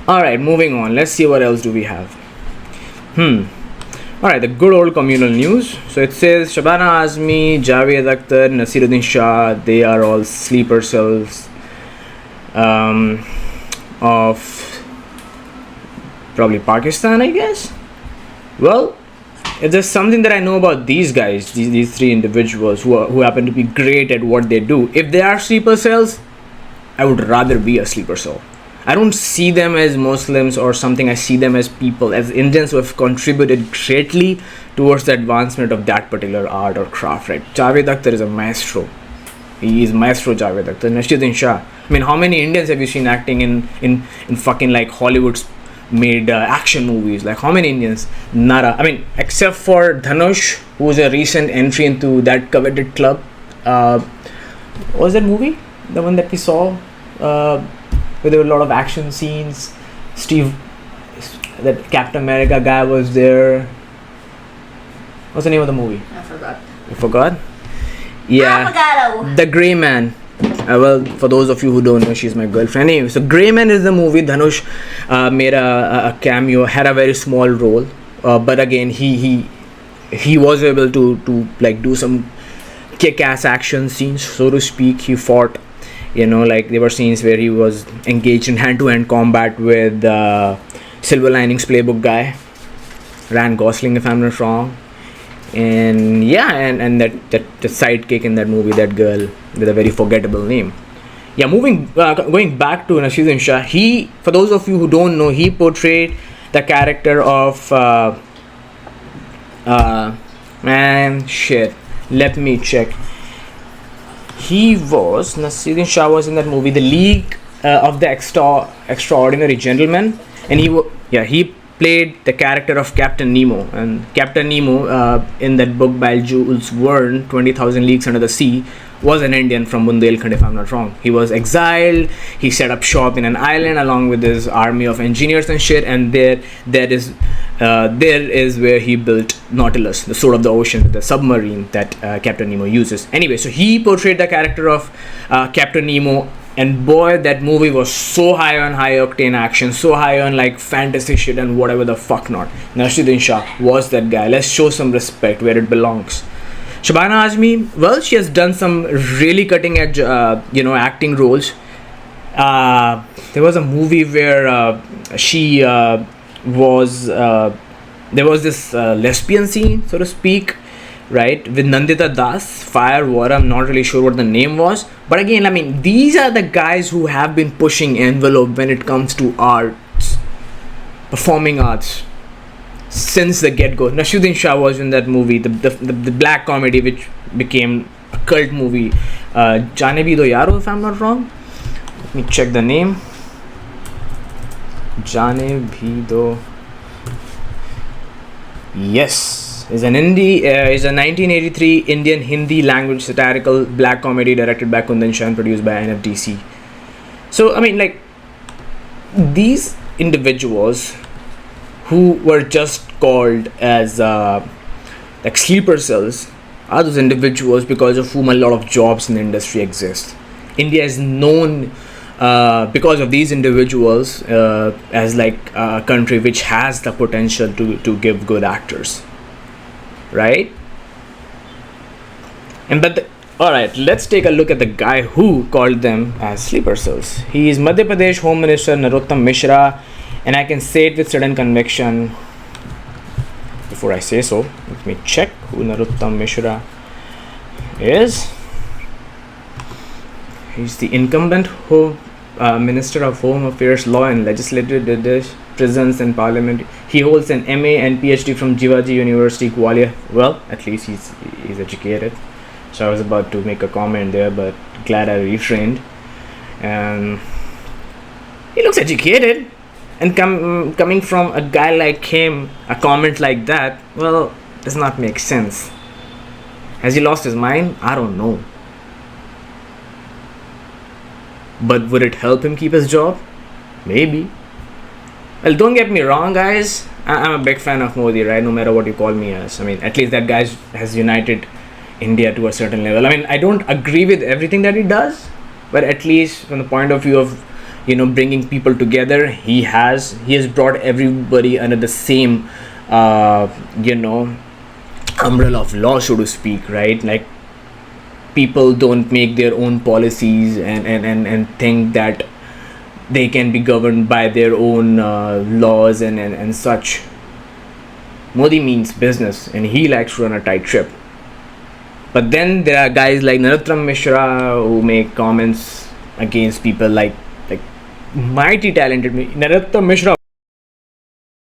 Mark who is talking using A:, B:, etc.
A: Alright, moving on. Let's see what else do we have. Alright, the good old communal news. So it says Shabana Azmi, Javed Akhtar, Naseeruddin Shah, they are all sleeper cells of probably Pakistan, I guess. Well, if there's something that I know about these guys, these three individuals who happen to be great at what they do, if they are sleeper cells, I would rather be a sleeper cell. I don't see them as Muslims or something. I see them as people, as Indians who have contributed greatly towards the advancement of that particular art or craft, right? Javed Akhtar is a maestro. He is maestro Javed Akhtar. Naseeruddin Shah. I mean, how many Indians have you seen acting in fucking like Hollywood's made action movies? Like how many Indians? Nara. I mean, except for Dhanush, who was a recent entry into that coveted club. What was that movie? The one that we saw? Where there were a lot of action scenes. Steve, that Captain America guy was there. What's the name of the movie?
B: I forgot.
A: You forgot? Yeah.
B: Avocado.
A: The Grey Man. Well, for those of you who don't know, she's my girlfriend. Anyway, so Grey Man is the movie. Dhanush made a cameo, had a very small role, but again, he was able to like do some kick-ass action scenes, so to speak. He fought. Like there were scenes where he was engaged in hand-to-hand combat with Silver Linings Playbook guy, Ryan Gosling, if I'm not wrong. And yeah, and that the sidekick in that movie, that girl with a very forgettable name. Yeah, going back to Naseeruddin Shah, he, for those of you who don't know, he portrayed the character of let me check. Naseeruddin Shah was in that movie, The League of the Extraordinary Gentlemen, and he played the character of Captain Nemo. And Captain Nemo, in that book by Jules Verne, 20,000 Leagues Under the Sea, was an Indian from Bundelkhand, if I'm not wrong. He was exiled. He set up shop in an island along with his army of engineers and shit. And there is where he built Nautilus, the sword of the ocean, the submarine that Captain Nemo uses. Anyway, so he portrayed the character of Captain Nemo. And boy, that movie was so high on high octane action, so high on like fantasy shit and whatever the fuck not. Naseeruddin Shah was that guy. Let's show some respect where it belongs. Shabana Azmi, well, she has done some really cutting edge, acting roles. There was a movie where she was. There was this lesbian scene, so to speak, right, with Nandita Das, Fire War. I'm not really sure what the name was, but again, I mean, these are the guys who have been pushing envelope when it comes to arts, performing arts, since the get-go. Naseeruddin Shah was in that movie, the black comedy which became a cult movie, Jaane Bhi Do Yaro, if I'm not wrong. Let me check the name. Jaane Bhi Do. Yes. Is a 1983 Indian Hindi language satirical black comedy directed by Kundan Shah and produced by NFDC. So, I mean, like, these individuals who were just called as like sleeper cells are those individuals because of whom a lot of jobs in the industry exist. India is known because of these individuals as like a country which has the potential to give good actors. Right? Alright, let's take a look at the guy who called them as sleeper cells. He is Madhya Pradesh Home Minister Narottam Mishra, and I can say it with certain conviction. Before I say so, let me check who Narottam Mishra is. He's the incumbent Minister of Home Affairs, Law and Legislative Prisons and Parliament. He holds an MA and PhD from Jivaji University, Gwalior. Well, at least he's educated. So I was about to make a comment there, but glad I refrained. He looks educated, and coming from a guy like him, a comment like that, well, does not make sense. Has he lost his mind? I don't know. But would it help him keep his job? Maybe. Well, don't get me wrong, guys. I'm a big fan of Modi, right? No matter what you call me as. I mean, at least that guy has united India to a certain level. I mean, I don't agree with everything that he does, but at least from the point of view of bringing people together. He has brought everybody under the same you know umbrella of law, so to speak, right? Like, people don't make their own policies and think that they can be governed by their own laws and such. Modi means business, and he likes to run a tight ship. But then there are guys like Narottam Mishra who make comments against people like mighty talented Narottam Mishra.